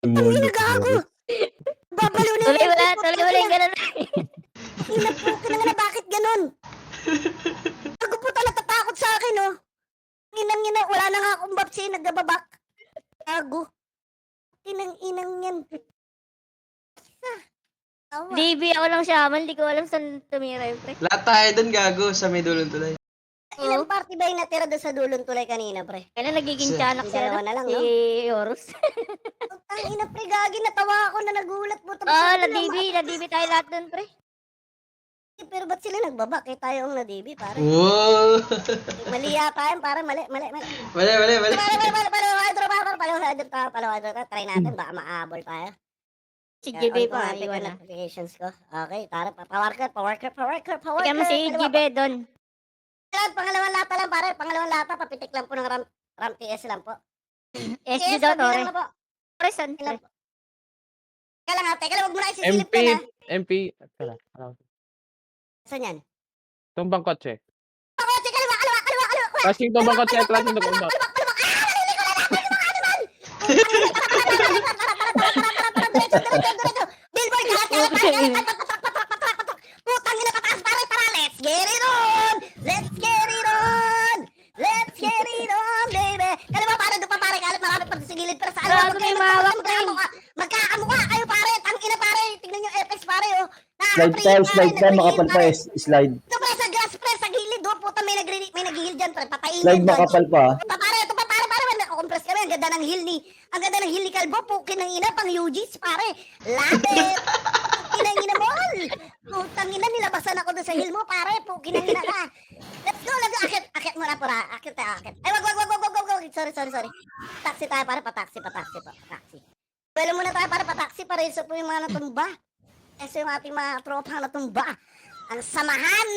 Ang gago! Babalo na Tuloy mo na, tuloy mo na yung ganun. Inapukin na nga, bakit ganun? Gago po talaga natatakot sa akin, oh. Inang, wala na nga akong babsi, nagbababak. Gago. Inang yan. Awa. DB ako lang shaman, di ko alam saan tumira yung pre. Lahat tayo dun gago sa may dulong tulay. Ilang party ba yung natira doon sa dulong tulay kanina, pre? Kaya nagiging tiyanak Ang siya dalawa na lang, si no? Horus. Ang ina, pre, gagi, natawa ako na nagulat mo. Na-DB tayo lahat dun pre. Pero ba't sila nagbabak? Eh, tayo ang na-DB, pare. Wow! Mali yata yun, pare, mali. Mali. Try natin, baka maabol tayo. Si GB On ko pa, natin iwan yung na. notifications ko. Okay, tara, power curve. Kaya mo si GB doon. Pangalawang lata lang, pare. Pangalawang lata, papitik lang po ng RAM TS lang po. SG daw, Tore. lang po. Pre, saan Ilan pre? po? Teka lang, huwag mo na isisilip MP, yan, ha? MP, tala, Saan yan? tumbang kotse. Ako, teka, kaliwa. Flashing tumbang kotse, flashing tumbang. Diretso. Billboard, kalat. Putang ina, pataas, pare, tara. Let's get it on, baby. Kaliwa, pare, doon pa, pare, kalat, marami pa sa gilid. Pero sa ano, Gago na yung mahawak, pre. magkakamukha kayo, pare. Tangina, pare. Tignan yung FX, pare, oh. Slide pa, makapal pa, slide. Ito, pre, sa grass, pre, sa gilid, oh. Puta, may nag-heal dyan, pre. Patayin Slide dyan. makapal pa. Ito pa, pare, nakakompress kami. Ang ganda ng heal ni Kalbo. Pukin ng ina, pang UGs, pare. Lapit. Pukin ng ina, mall. Putang ina, nilabasan ako doon sa heal mo, pare. Pukin ng ina ka. Let's go. Akit mo na, pura. Akit. Ay, wag. Sorry. Taxi tayo, pare. Pataxi. Pwede muna tayo, pare, pataxi. Para isa po yung mga natumba. Isa yung ating mga tropa natumba. Ang samahan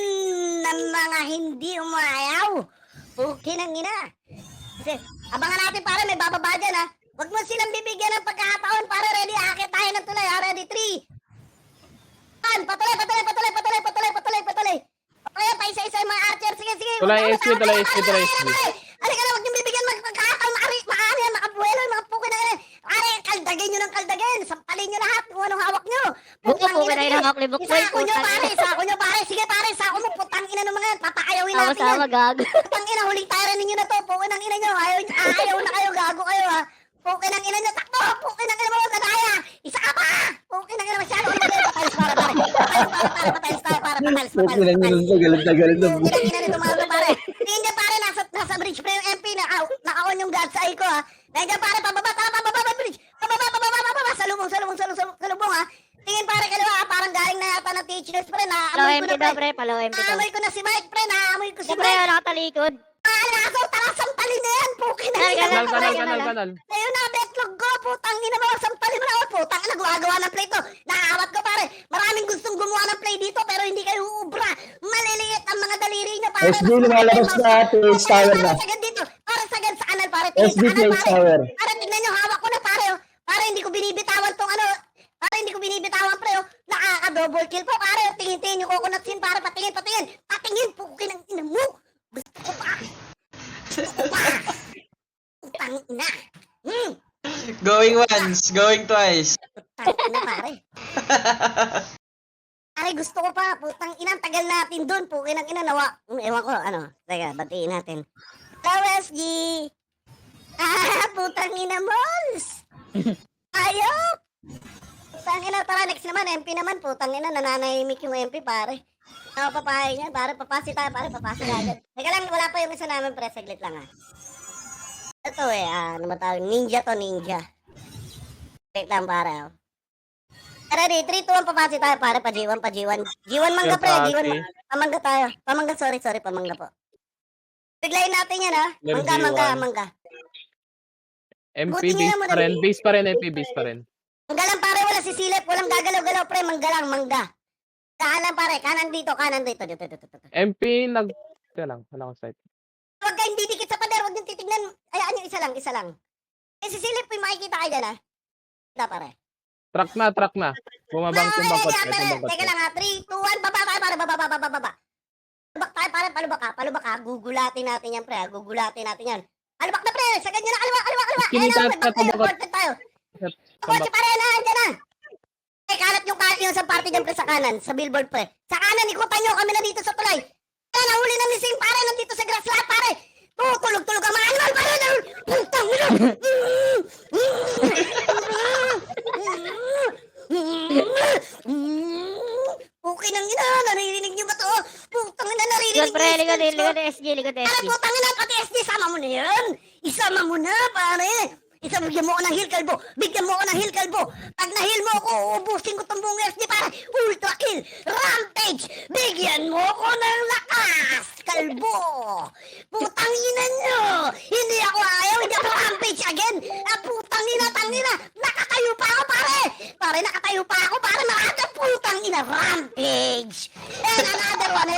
ng mga hindi umayaw. Pukin ng ina. Kasi, abangan natin, pare, may bababa dyan, ha. Huwag mo silang bibigyan ng pagkakataon, pare, ready, akit tayo ng tulay, ha, ready, 3. Patuloy. Patuloy, pa isa-isa yung mga archer, sige. Tulay SQ. Halika na, huwag niyong bibigyan magpagkakataon, maaari yan, makabuelo, mga pukin na yan. Pare, kaldagin nyo ng kaldagin, sampalin nyo lahat, kung anong hawak nyo. Pukin na yung hawak, Isako nyo, pare, sige, pare, isako mo, putang ina ng mga yan, papakayawin natin yan. Sama-sama, gago. Putang ina, huling tire ninyo na to. Pukin ang ina nyo. Ayaw na kayo. Gago kayo, ha. Pukin ang ina nyo. Takbo. Pukin ang ina mo. Nadaya. Isa ka pa. Pukin ang ina masyado. Patalis para. Patalis para. Pukilang yun, galit na. Pukin ang ina nito, mga pare. Tingin niya, pare. Nasa bridge pa yung MP. Naka-on yung God's eye ko, ha. Nandiyan, pare. Pababa. Bridge. Pababa. Salubong, ha. Tingin, pare, kaliwa, ha. Parang galing na yata ng teachers, pre. Palaw MP daw, pre. Palaw MP daw. Naamoy ko na si Mike, pre. Naamoy ko si Pre, Mike. nakatalikod. Aso, tara, sampalin na yan. Pukin na ina. Kanal. Ayun na, betlog ko. Putang ina mo. Sampalin mo na. Putang ina, gumagawa ng play to. Nakakawat ko, pare. Maraming gustong gumawa ng play dito, pero hindi kayo uubra. Maliliit ang mga daliri nyo, pare. SB lumalabas na, TH Tower na. Sagad dito. Para sagad sa kanal, pare. SB TH Tower. Pare, tignan nyo, hawak ko na, pare. Pare, hindi ko binibitawan tong ano. Pare, hindi ko binibitawan, pre. Nakaka-double kill po, pare. Tingin yung coconut sin, pare. Patingin. Pukin ang ina mo. Gusto ko pa. Utang ina. Going once, going twice. Utang ina, pare. Pare, gusto ko pa. Putang ina, tagal natin doon. Pukin ang ina, nawa. Ewan ko, ano. Teka, batiin natin. Hello, SG. Putang ina, Mols. Ayop. Putang ina, tara, next naman. MP naman, putang ina. Nananahimik yung MP, pare. Papahay niya, pare. Papasi tayo, pare. Papasi agad. Teka lang, wala pa yung isa namin, pre. Saglit lang, ha. Ito ano ba tawag? Ninja. Wait lang, pare. Ready, 3, 2, 1, papasi tayo, pare. Pa-G1. G1 mangga, pre. G1 pamangga tayo. Pamangga, sorry, pamangga po. Biglayin natin yan, ha. Mangga. MP, Buti nga naman, base pa rin, MP, base pa rin. Mangga lang, pare. Wala sisilip. Walang gagalaw-galaw, pre. Mangga. Kanan, pare. Kanan dito. Dito. MP, Teka lang, wala akong sight. Huwag kayong didikit sa pader. Huwag niyong titignan. Ayaan yung isa lang. Eh, sisilip po yung makikita kayo dyan, ha. Ito, pare. Truck na. Bumabang tumbang kotse. Teka lang, ha. 3, 2, 1. Baba, pare. Palubak tayo, pare. Palubak, ha. Gugulatin natin yan, pre. Gugulatin natin yan. Palubak na, pre. Sagad nyo na. Kaliwa. Kinita Ayan, at tayo. Kotse pare na, andyan na. Kalat yung sa party dyan pre sa kanan, sa billboard pre. Sa kanan, ikutan nyo kami na dito sa tulay. Nahuli na ni Sing pare, nandito sa grassland pare. Tulog-tulog ang mga animal pare. Puntang ina. Okay nang ina, naririnig nyo ba to? Putang ina, naririnig Likod pre, nyo. likod SG, likod Pare, SG. putang ina, pati SD, sama mo na yan. Isama mo na, pare. Bigyan mo ako ng heal, kalbo. Bigyan mo ako ng heal, kalbo. Pag na-heal mo ako, uubusin ko tong buong SD, pare. Ultra kill, rampage. Bigyan mo ako ng lakas, kalbo. Putang ina nyo. Hindi ako ayaw, hindi ako rampage again. Putang ina, tangina. Nakatayo pa ako, pare. Pare, nakatayo pa ako, pare. Makata, putang ina, rampage. And another one,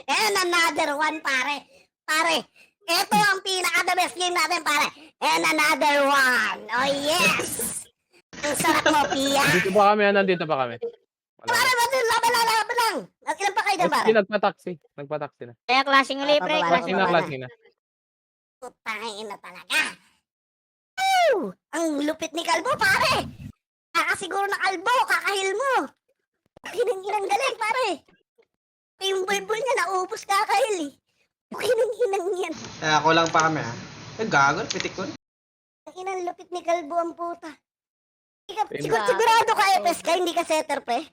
and another one, pare. Pare, ito ang pinaka-the best game natin, pare. And another one. Oh, yes. Ang sarap mo, Pia. Dito pa kami, nandito pa kami. Wala. Pare, laban lang. Ilan pa kayo dyan, pare? Nagpa-taxi na. Kaya clashing ulit pre, Clashing clashing. na. Putangin na talaga. Woo! Ang lupit ni Kalbo, pare. Kakasiguro na Kalbo, kakahil mo. Kinang galing, pare. Yung bulbul niya, naubos kakahil eh. Kinang yan. Ako lang pa kami, ha? Gago, pitik ko. Ang inang lupit ni Kalbo ang puta. Diba? Sigurado ka, FS ka, hindi ka setter, pre.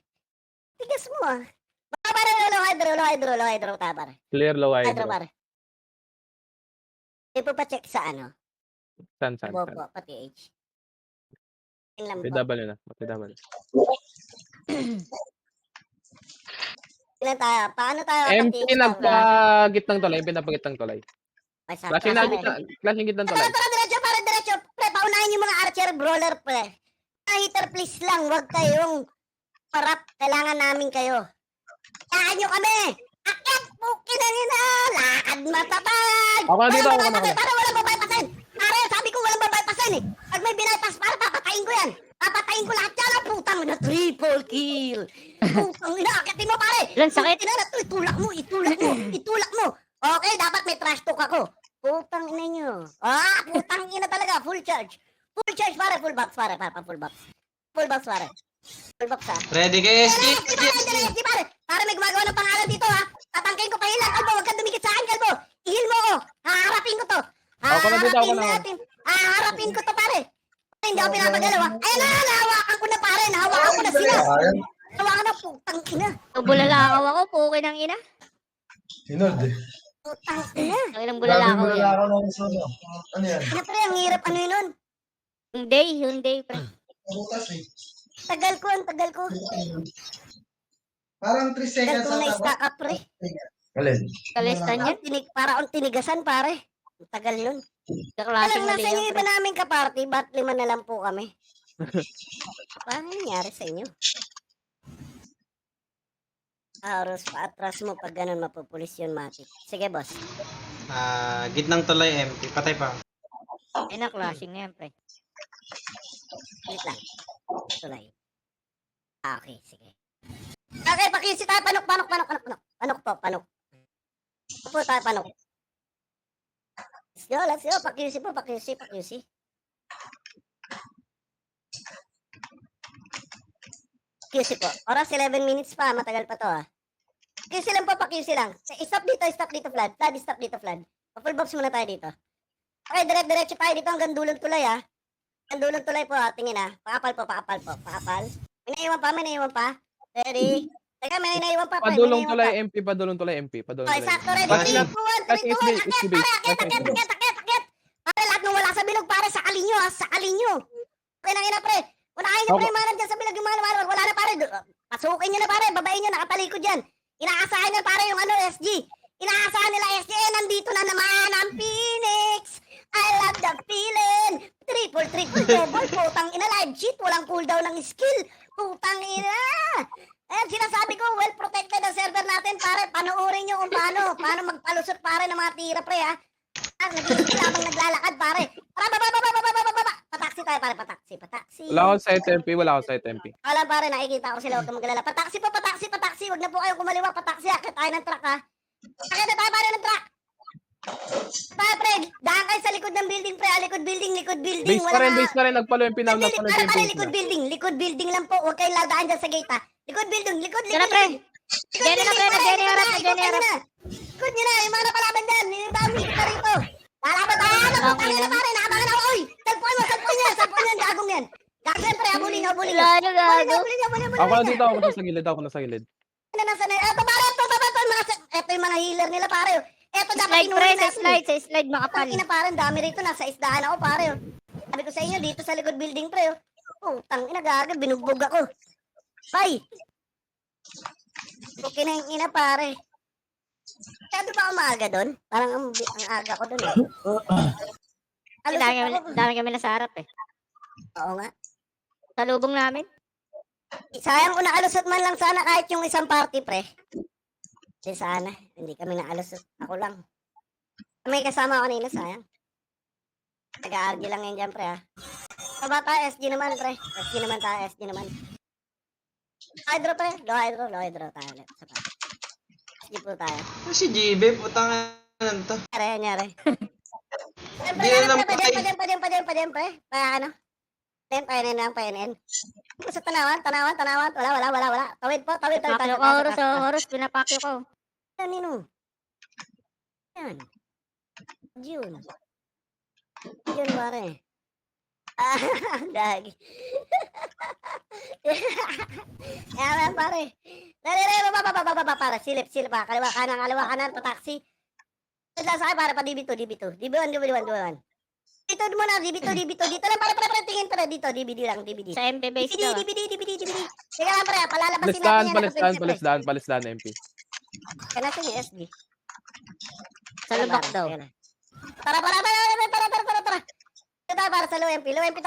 Tigas mo, ah. Baka pare, low hydro, ta, pare. Clear low Hydro, hydro. pare. Hindi po pa-check sa ano? San. Bobo, pati age. Yun lang po. PW na. PW. Ilan tayo? Paano tayo? MP nagpagitnang tulay. MP nagpagitnang tulay. Clashing gitnang tulay. Para diretso. Pre, paunahin yung mga archer brawler, pre. Hitter, please lang. Huwag kayong parap. Kailangan namin kayo. Kayaan nyo kami. Akit, pukin na nila. Lakad matatag. Ako na dito, ako na. Para walang babaypasin. Pare, sabi ko walang babaypasin eh. Pag may binaypas, para papatayin ko yan. Papatayin ko lahat yan. Putang na triple kill. Putang ina, akitin mo pare. Ilan sakit? Itulak mo. Okay, dapat may trash talk ako. Putang ina nyo. Putang ina talaga. Full charge. Full charge pare. Full box pare. Full box. Full box pare. Full box ha. Ready kayo, SG? Hindi pare. Pare may gumagawa ng pangalan dito ha. Tatangkain ko pa hilang. Kalbo, huwag kang dumikit sa akin, Kalbo. Ihil mo ako. Haharapin ko to. Ako na dito, ako na. Haharapin ko to pare. Hindi ako pinapagalaw ha. Ayun na, nahawakan ko na pare. Nahawakan ko na sila. Nahawakan na, putang ina. Bulalakaw ako, puki ng ina. Sinold eh. Putang ina. Ang ilang bulalakaw yan. ng sono. Ano yan? Ano pre, ang hirap ano yun nun. Hyundai pre. Butas eh. Tagal ko. Parang 3 Tagal seconds ko na stack up pre. Alin? Kalistan yan. Para akong tinigasan pare. Ang tagal nun. Clashing Alam ulit nasa inyo yan iba pre. namin kaparty, ba't 5 na lang po kami? Paano nangyari sa inyo? Aros, paatras mo pag ganun mapupulis yun, Matic. Sige, boss. Gitnang tulay, empty. Patay pa. Ay na, clashing na yan pre. Wait lang. Tulay. Okay, sige. Okay, pakisi tayo. Panok. Panok. Opo tayo, panok. Let's go. Pakisi po. Pakisi po. Oras 11 minutes pa. Matagal pa to ah. Pakisi lang. Stop dito, Vlad. Stop dito, Vlad. Full box muna tayo dito. Okay, diretso tayo dito hanggang dulong tulay ah. Hanggang dulong tulay po ah. Tingin ah. Pakapal po. May naiwan pa. Ready? Teka, may naiwan pa. Padulong tulay MP, padulong tulay MP. Okay, sakto. Ready? Basta. 3, 2, 1. Akit. Pare, lahat nung wala sa bilog, pare, sakalin nyo ha. Okay na ina, pre. Unahin nyo, pre, manang dyan sa bilog yung mga lumalawag. Wala na, pare. Pasukin nyo na, pare. Babayin nyo, nakatalikod dyan. Inaasahan nyo, pare, yung SG. Inaasahan nila SG. Nandito na naman ang Phoenix. I love the feeling. Triple, double. Putang ina, live cheat. Walang cooldown ng skill. Putang ina. Sinasabi ko, well protected ang server natin, pare. Panoorin nyo kung paano magpalusot, pare, ng mga tira, pre, ha. Nag-skill habang naglalakad, pare. Baba. Pataksi tayo, pare. Pataksi. Wala akong site MP. Wala, pare. Nakikita ko sila. Huwag kang magalala. Pataksi. Huwag na po kayong kumaliwa. Pataksi. Akit tayo ng truck, ha. Akit na tayo, pare, ng truck. Pre, daan kayo sa likod ng building, pre. Likod building. Base pa rin. Nagpalo yung pinam na Para likod building lang po. Huwag kayong ladaan dyan sa gate, ha. Likod building. Tara, pre. Jenny na, pre. Jenny harap. Likod nyo na. Yung mga napalaban dyan. Yung dami ka rito. Lalaban tayo. Putang ina, pare. Nakabangan ako. Uy, salpuin yan. Gagong yan. Pre. Abulin. Lalo, gago. Ako na dito, ako nasa gilid. Ito yung mga healer nila, pare. Ito dapat Slide, pre. inuwi Sa natin. slide, makapal. Ang ina, pare. Ang dami rito. Nasa isdahan ako, pare. Sabi ko sa inyo, dito sa likod building, pre. Tang ina, gaga. Binugbog ako. Bye. Okay na yung ina, pare. Kaya di ba umaga doon? Parang ang aga ko doon, eh. Dami kami nasa harap, eh. Oo nga. Sa lubong namin. Sayang kung naalusot man lang sana kahit yung isang party, pre. Hindi sana. Hindi kami naalusot. Ako lang. May kasama ako kanina, sayang. Nag-a-argue lang yan dyan, pre, ha. Saba tayo, SG naman, pre. SG naman. Hydro, pre. Low hydro tayo ulit. Saba. SG po tayo. Si GB, putang ano to. Nyari. Di na lang patay. Padyan, pre. Ano? Payanin. Sa tanawan. Wala. Tawid. Pinapakyo ko, Horus. Pinapakyo ko. Nino? Yan. June, pare. Dagi. Yan, pare. Dali, baba, pare. Silip, pa. Kaliwa, kanan, pataksi. Sa para pa DB2. DB1. Dito muna, DB2. Dito lang, pare, tingin, pare. Dito, DVD lang. Sa MP base to. DVD. Teka lang, pare, palalabasin natin yan. Palisdaan, MP. Kaya natin yung SB. Sa lubak daw. Tara. Ito tayo para sa low MP. Low MP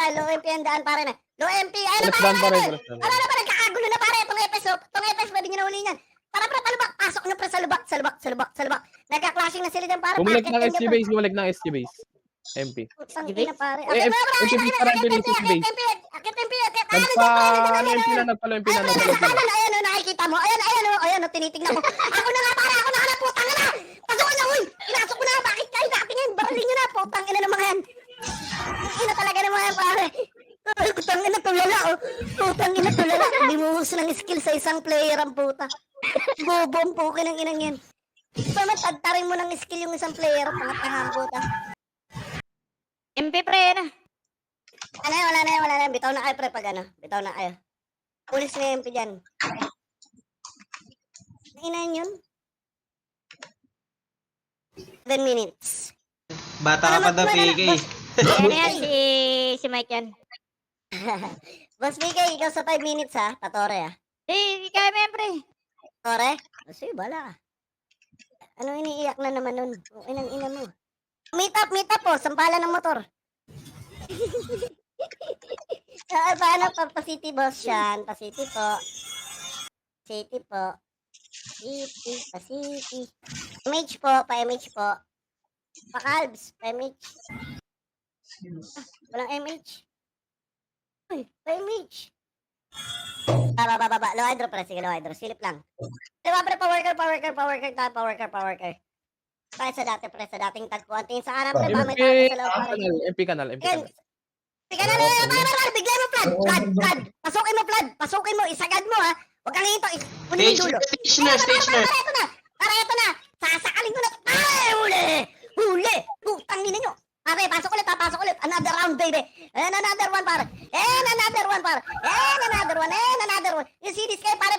ang daan, pare na. Low MP, ayun na, Palisdaan pa rin. Ano na, nagkakagulo na, pare. Itong EPS, pwede nyo na uli yan. Tara, palubak. Pasok nyo, pre, sa lubak. Nagka-clashing na sila dyan, pare. Bumalik ng SG base. MP. Putang ina, pare. MP para rin yung SG base. Nagpalo yung pinam. Ayan, nakikita mo. Ayan, tinitignan ko. Ako na nga, pare. Ako na, putang ina. Pasok na, uy. Pinasok ko na. Bakit kayo natingin? Baralin nyo na, putang ina ng mga yan. Ina talaga ng mga yan, pare. Putang ina, tulala. Hindi mo gusto ng skill sa isang player ang puta. Bobong pukin ang inang yan. Pa matagtarin mo ng skill yung isang player, pangatahang puta. MP, pre, na. Wala na yan. Bitaw na kayo, pre, pag ano. Bitaw na kayo. Pulis na yung MP dyan. Inan yun? 7 minutes. Bata ka pa daw, PK. Yan yan, si Mike yan. Boss BK, ikaw sa 5 minutes, ha? Patore, ha? Kaya mo yan, pre. Patore? Sige, bala ka. Ano iniiyak na naman nun? Ina mo. Meet up po. Sampalan ng motor. Paano pa City boss yan? Pa City po. City. MH po. Pa-MH po. Pa-Calbs. Pa-MH. Walang MH. Uy, pa-MH. Baba. Low hydro, pre. Sige, low hydro. Silip lang. Diba, pre? Power worker. Tayo sa dati, pre, sa dating tagpuan. Tingin sa kanan, pre, pamit natin sa loob, pare. MP kanal. Sige na, bigla mo, Vlad. Pasukin mo, isagad mo, ha. Huwag kang hinto, kunin yung dulo. Stationer. Para ito na. Sasakalin ko na. Ay, huli. Putang ina nyo. Pare, pasok ulit. Another round, baby. And another one, pare. Yung CDs kayo, pare.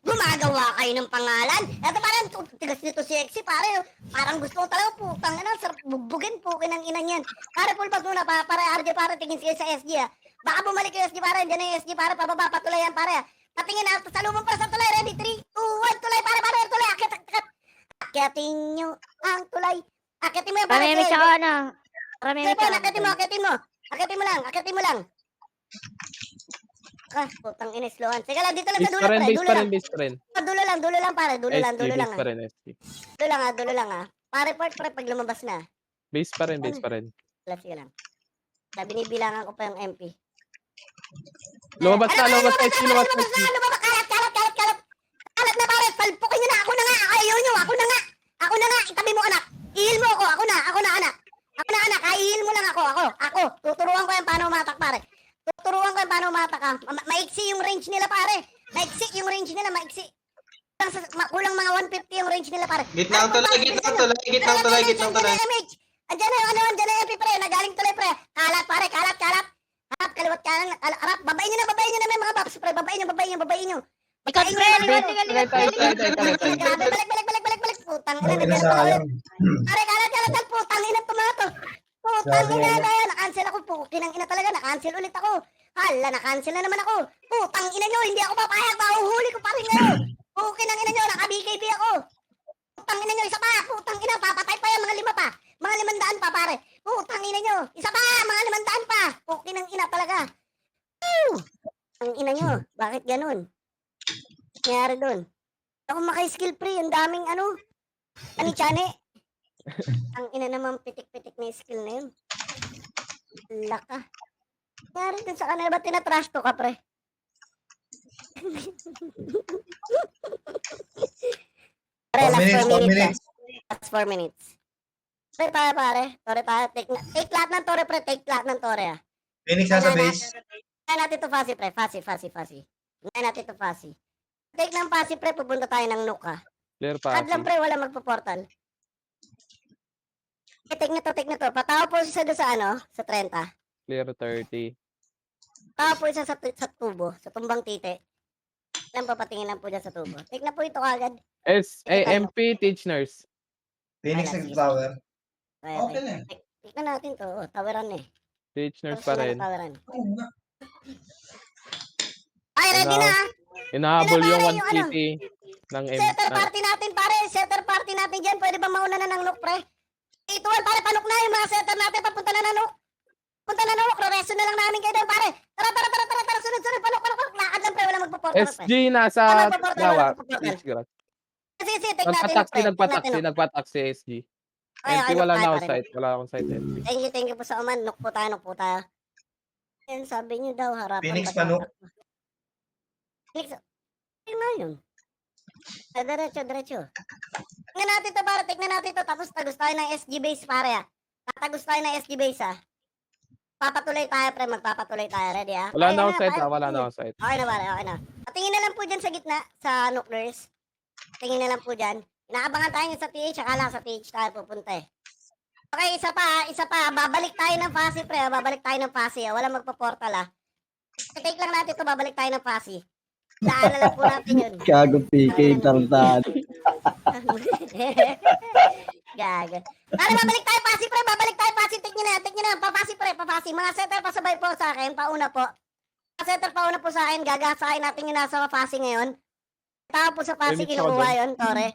Gumagawa kayo ng pangalan. Ito, parang tigas nito sexy, pare. Parang gusto ko talaga, putang ina. Bugbugin po, kinang inang yan. Pare, full pass muna, pare. RJ, pare, tingin siya sa SG, ha. Baka bumalik yung SG, pare. Diyan na yung SG, pare. Pababa, patulay yan, pare. Patingin na, sa lumang para sa tulay. Ready? 3, 2, 1, tulay, pare. Tulay, akyatin nyo ang tulay. Akitin mo yan, pare. Pamimit ako, ano. Akitin mo lang. Putang ina, slowan. Sige lang, dito lang sa dulo, pre. Base pa rin. Dulo lang, pare. Dulo lang, SG. Dulo lang, ha. Pare, pre, pag lumabas na. Base pa rin. Sige lang. Binibilangan ko pa yung MP. Lumabas na. Ano ba, kalat na, pare. Palpukin nyo na. Ako na nga. Ayaw nyo. Ako na nga. Itabi mo, anak. Ihil umata ka. Maiksi yung range nila, pare. Maiksi yung range nila, maiksi. Kulang mga 150 yung range nila, pare. Gitna ang tulay, gitna ang tulay, gitna ang tulay, gitna ang tulay. Andiyan na yung MP, pre. Nagaling tuloy, pre. Kalat, pare. Kalat. Harap, kaliwat kanan. Harap. Babayin nyo na may mga box, pre. Babayin nyo. Ikaw, pre, liwat. Grabe, balik. Putang ina, Ang ina nagkaroon sayang. Pare, kalat. Putang ina, tumato. Putang ina, na-cancel ako. Pukin ang ina talaga. Na-cancel ulit ako. Hala, na-cancel na naman ako. Putang ina nyo, hindi ako papayag. Mahuhuli ko pa rin ngayon. Pukin ang ina nyo, naka-BKB ako. Putang ina nyo, isa pa. Putang ina, papatay pa yan, mga 5 pa. Mga 500 pa, pare. Putang ina nyo, isa pa, mga 500 pa. Pukin ang ina talaga. Ang ina nyo, bakit ganun? Nangyari dun. Ako maka-skill pre, ang daming chane. Ang ina naman pitik-pitik na skill na yun. Laka. Nangyari dun sa kanila, ba't tinatrash to ka, pre? Pre, 4 last 4 minutes, 4 minutes. minutes. Last 4 minutes. Tore tayo, pare. Tore tayo. Take lahat ng tore, pre. Take lahat ng tore, ah. Phoenix nasa base. Ngayon natin to fasi, pre. Fasi. Ngayon natin to fasi. Take ng fasi, pre. Pupunta tayo ng nuke, ha. Clear Ad lang, pa. pre. Wala magpo-portal. Take na to. Patawa po siya doon sa 30. Clear 30. Patawa po siya sa tubo. Sa tumbang tite. Lang papatingin lang po dyan sa tubo. Take na po ito kagad. MP Teach Nurse. Phoenix nag-tower. Okay na. Take na natin to. Oh, tawaran eh. Teach Nurse pa rin. Tawaran. Ay, ready na, ha? Inahabol yung Pare, 1 city ng Setter party natin, pare. Setter party natin dyan. Pwede ba mauna na ng nuke, pre? Ituan, pare. Panuk na yung mga setter natin. Papunta na nuke. Punta na nuke. Resto na lang namin kayo doon, pare. Tara. Sunod. Panuk. Lakad lang, pre. Wala magpo-portal, pre. SG nasa Dawa. Sige, take natin, pre. Nagpataksi SG. Ay, MP nuke wala tayo, na ako pare. site. Wala akong site SP. Thank you po sa uman. Nuke po tayo. Yan, sabi niyo daw, harapan. Phoenix pa pa, nuke? Phoenix. Ayun na yun. Diretso. Tingnan natin to, pare. Tingnan natin to. Tapos tagos tayo ng SG base, pare, ah. Tatagos tayo ng SG base, ah. Papatuloy tayo, pre. Magpapatuloy tayo. Ready, ah? Wala Ayun na akong site. pare. Wala na akong site. Okay na, pare. Okay na. Patingin na lang po dyan sa gitna, sa nuclears. Tingin na lang po dyan. Inaabangan tayo sa TH. Akala sa TH tayo pupunta, eh. Okay, isa pa. Babalik tayo ng fasi, pre. Babalik tayo ng fasi, ah. Wala magpa-portal, ah. Take lang natin to. Babalik tayo ng fasi. Daan na lang po natin yun. Gago PK, tartado. Gago. Pare, babalik tayo pasi, pre. Babalik tayo pasi. Take nyo na. Papasi, pre. Papasi. Mga setter, pasabay po sa akin. Pauna po. Mga setter, pauna po sa akin. Gagasahin natin yung nasa pasi ngayon. Tao po sa pasi, Limit ako kinukuha yun, tore.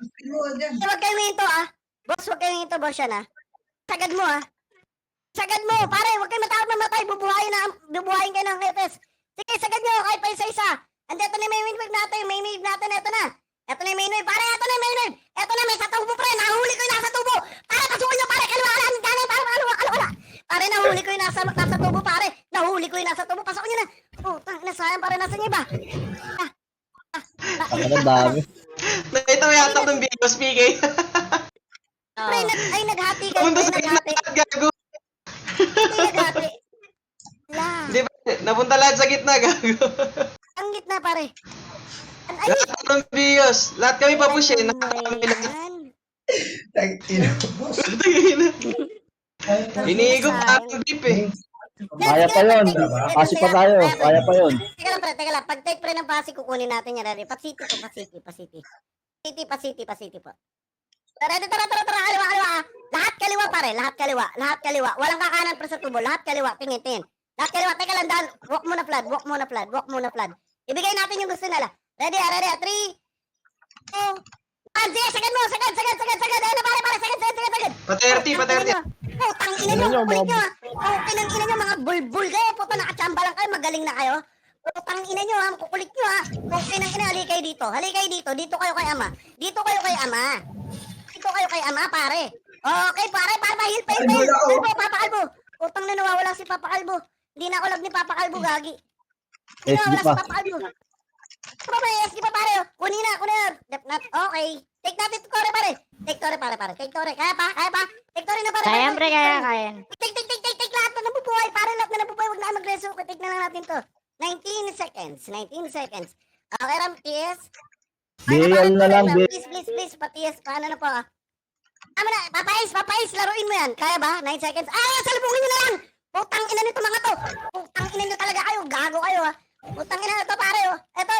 Huwag kayo hinto, ah. Boss, huwag kayo hinto, boss yan, ah. Sagad mo, ah. Sagad mo. Pare, huwag kayo matakot na matay. Bubuhayin kayo ng FS. Sige, sagad nyo. Kahit pa isa-isa. Andito na yung main wave natin. Ito na. Ito na yung main wave. Pare, ito na yung main wave. Ito na, may sa tubo, pre. Nahuli ko yung nasa tubo. Pare, pasukin nyo, pare. Kaliwaran. Kanan, pare. Wala. Pare, nahuli ko yung nasa tubo, pare. Nahuli ko yung nasa tubo. Pasukin nyo na. Putang, nasayang, pare. Nasa nyo ba? Ang dami. Ito may hatak ng Bigos, PK. Pre, naghati kayo. Punta Pre, sa gitna, naghati. gago. Naghati. La. Di ba? Napunta lahat sa gitna, gago. Ang gitna, pare. Ay, Lahat ng Bigos. Lahat kami papush eh. Nakakami lahat. yan. Tag-ina, boss. Iniigop pa ang deep eh. Kaya pa yun. Pasi pa tayo. Kaya pa yun. Teka lang. Pag take pre ng pasi, kukunin natin yan. Ready? Pasiti po. Tara. Kaliwa. Lahat kaliwa, pare. Lahat kaliwa. Walang kakanan pre sa tubo. Lahat kaliwa. Tingin. Lahat kaliwa. Teka lang, dahil. Walk muna flood. Ibigay natin yung gusto nila. Ready? 3, 2, 1. Sige, sagad mo. Sagad. Ano, pare. Sagad. Pa-30. Putang ina nyo, kulit nyo, Putang ina nyo, mga bulbul kayo. Puta, nakachamba lang kayo, magaling na kayo. Putang ina nyo, ha, kukulit nyo, ha. Putang ina, halika kayo dito. Dito kayo kay ama. Dito kayo kay ama, pare. Okay, pare, mahil pa. Papa Kalbo. Putang na nawawala si Papa Kalbo. Hindi na ako love ni Papa Kalbo, gagi. Hindi SG nawawala pa. si Papa Kalbo. Papa, SG pa, pare. Kunin na. Okay. Take natin ito, pare. Take tore, Kaya pa. Take tore na, pare. Kaya, pre, kaya. Take lahat na nabubuhay. Para lahat na nabubuhay. Huwag na mag-reso. Take na lang natin to. 19 seconds. 19 seconds. Okay, Ram, PS. BL na lang, BL. Please, pa-PS. Paano na po, ah? Tama na, papais, laruin mo yan. Kaya ba? 9 seconds. Salubungin nyo na lang! Putang ina nito mga to! Putang ina nyo talaga kayo, gago kayo, ha? Putang ina, ito pare, oh. Ito.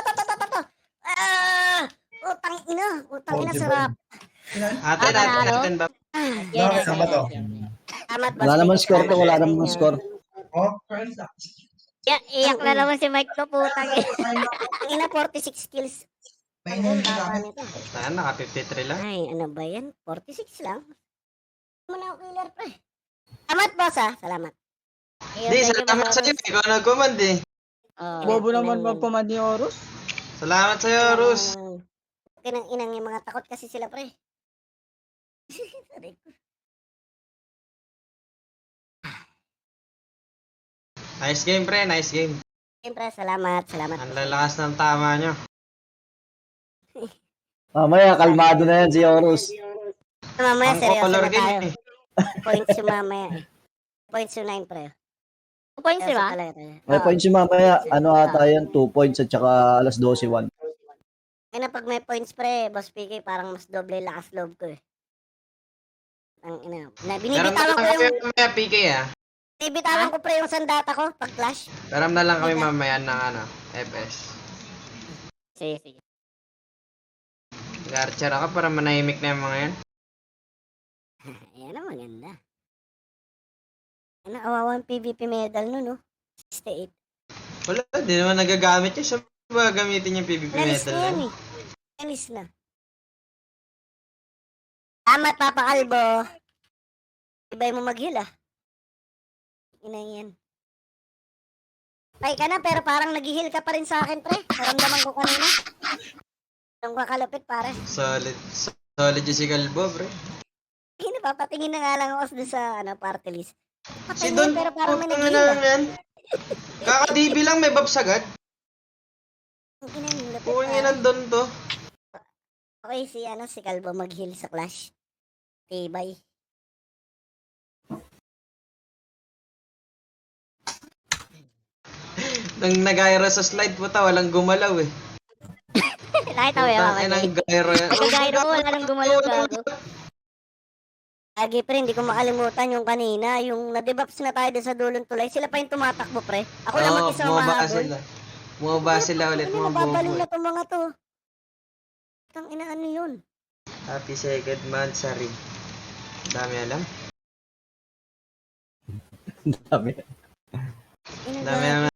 Putang ina, sarap. Ate, natin ba? Bakit naman to? Amat ba? Wala naman score to, wala naman score. Oh? Iyak na naman si Mike to, putang ina. Ang ina, 46 kills. Painin Ang mo tama sa akin. nito. Saan, naka 53 lang. Ay, ano ba yan? 46 lang? Muna ako killer, pre. Salamat, boss, ha? Salamat. Di, salamat sa'yo. Ikaw nag-command eh. Bobo naman magpamad ni Horus. Salamat sa'yo, Rus. Inang yung mga takot kasi sila, pre. Aray ko. Nice game, pre. Nice game. Siyempre, salamat. Ang lalakas ng tama nyo. Mamaya, kalmado na yan si Horus. Mamaya, Ang seryoso color na tayo. game eh. Points yung mamaya, eh. Points yung 9, pre. 2 points, di ba? Seryoso talaga tayo. May points yung mamaya. Ano ata yan? 2 points at saka alas 12, 1. Kaya na pag may points, pre, Boss PK, parang mas doble lakas loob ko, eh. Ang ina. Pero na lang kami mamaya, PK ah. Binibitawan ko, pre, yung sandata ko pag clash. Pero na lang kami mamaya ng FS. Sige. Garcher ako para manahimik na yung mga yan. Ayan ang maganda. Ano, awawang PvP medal nun, no? 68. Wala, di naman nagagamit yun. Saan ba gamitin yung PvP Nalis metal na yan, yan? eh. Nalis na. Salamat, Papa Kalbo. Ibay mo mag-heal, ah. Ina yan. Patay ka na, pero parang nag-heal ka pa rin sa akin, pre. Naramdaman ko kanina. Nung kakalapit, pare. Solid. Solid yung si Galbo, bro. Napapatingin na nga lang ako dun sa party list. Si Patay Don, pero parang may putang nag-heal, ina ah. yan. Kakadibi lang, may babsagad. Ang ina, yung lapit, Pulingin ah. ng Don to. Okay, si Kalbo mag-heal sa Clash. Tibay. Nang nag-aero sa slide po ta, walang gumalaw eh. Nakita mo yung Putang ina, mamad. gyro yan. Nag-gyro ko, wala nang gumalaw, gago. Lagi, pre, hindi ko makalimutan yung kanina, yung na-debuffs na tayo doon sa dulong tulay. Sila pa yung tumatakbo, pre. Ako lang Oo, mag-isa ang bumaba mahabol. sila. Bumaba sila ulit, Hindi, mga nababaliw bobo. na itong mga to. Tang ina, ano yun? Happy second month, sorry. Dami alam. Dami. Ina, Dami alam.